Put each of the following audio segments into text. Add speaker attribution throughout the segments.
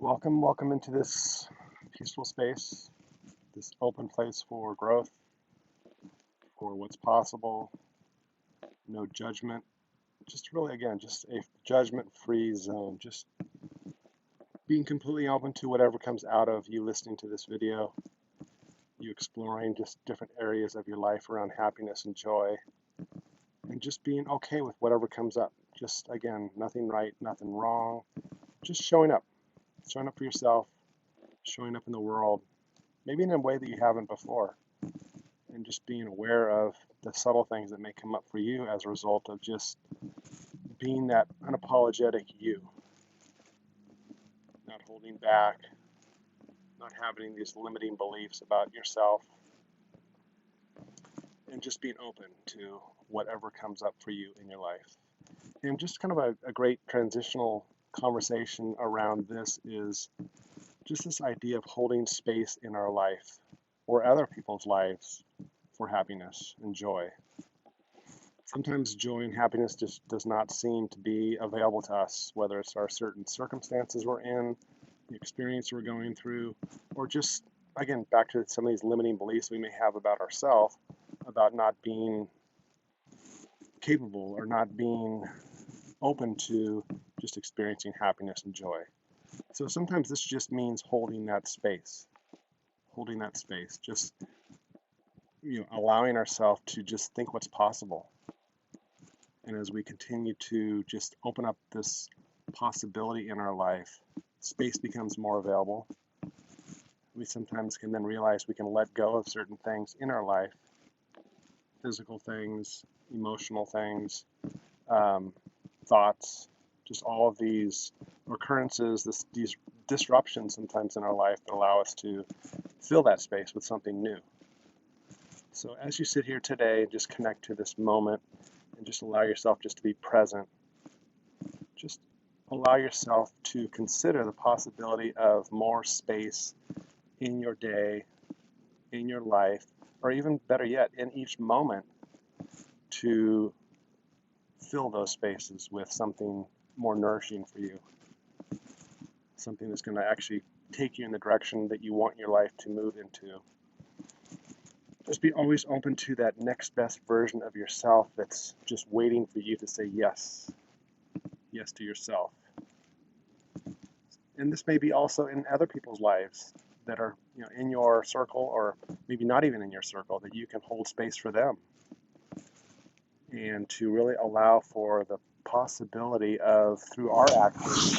Speaker 1: Welcome into this peaceful space, this open place for growth, for what's possible, no judgment. Just really, again, just a judgment-free zone. Just being completely open to whatever comes out of you listening to this video, you exploring just different areas of your life around happiness and joy, and just being okay with whatever comes up. Just, again, nothing right, nothing wrong. Just showing up for yourself, showing up in the world, maybe in a way that you haven't before, and just being aware of the subtle things that may come up for you as a result of just being that unapologetic you, not holding back, not having these limiting beliefs about yourself, and just being open to whatever comes up for you in your life. And just kind of a great transitional conversation around this is just this idea of holding space in our life or other people's lives for happiness and joy. Sometimes joy and happiness just does not seem to be available to us, whether it's our certain circumstances we're in, the experience we're going through, or just, again, back to some of these limiting beliefs we may have about ourselves, about not being capable or not being open to just experiencing happiness and joy. So sometimes this just means holding that space, just allowing ourselves to just think what's possible. And as we continue to just open up this possibility in our life, space becomes more available. We sometimes can then realize we can let go of certain things in our life, physical things, emotional things, thoughts, just all of these occurrences, these disruptions sometimes in our life that allow us to fill that space with something new. So as you sit here today, just connect to this moment and just allow yourself just to be present. Just allow yourself to consider the possibility of more space in your day, in your life, or even better yet, in each moment to fill those spaces with something more nourishing for you, something that's going to actually take you in the direction that you want your life to move into. Just be always open to that next best version of yourself that's just waiting for you to say yes to yourself. And this may be also in other people's lives that are in your circle, or maybe not even in your circle, that you can hold space for them and to really allow for the possibility of, through our actions,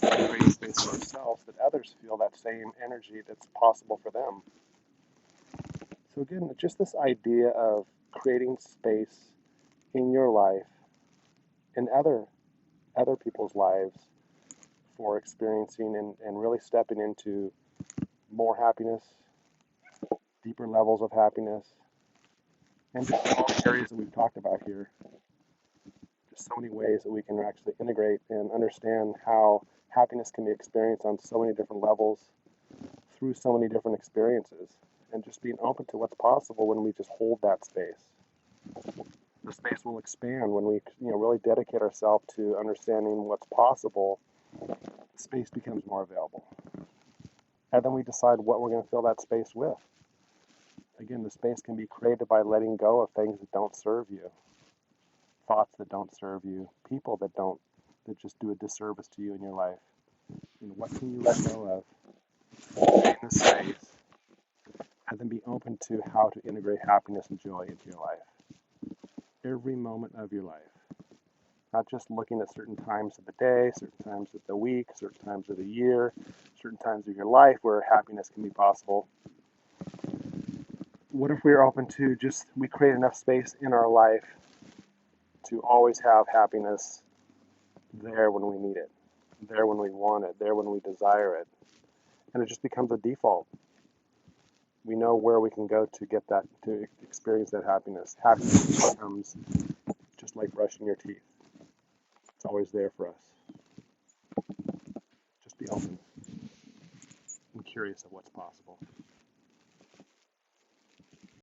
Speaker 1: creating space for ourselves, that others feel that same energy that's possible for them. So again, just this idea of creating space in your life and other people's lives for experiencing and really stepping into more happiness, deeper levels of happiness, and just all the areas that we've talked about here. Just so many ways that we can actually integrate and understand how happiness can be experienced on so many different levels through so many different experiences, and just being open to what's possible when we just hold that space. The space will expand when we really dedicate ourselves to understanding what's possible. The space becomes more available. And then we decide what we're going to fill that space with. Again, the space can be created by letting go of things that don't serve you, thoughts that don't serve you, people that just do a disservice to you in your life. And what can you let go of in the space, and then be open to how to integrate happiness and joy into your life. Every moment of your life. Not just looking at certain times of the day, certain times of the week, certain times of the year, certain times of your life where happiness can be possible. What if we are open to we create enough space in our life to always have happiness there when we need it, there when we want it, there when we desire it. And it just becomes a default. We know where we can go to get that, to experience that happiness. Happiness becomes just like brushing your teeth. It's always there for us. Just be open and curious of what's possible.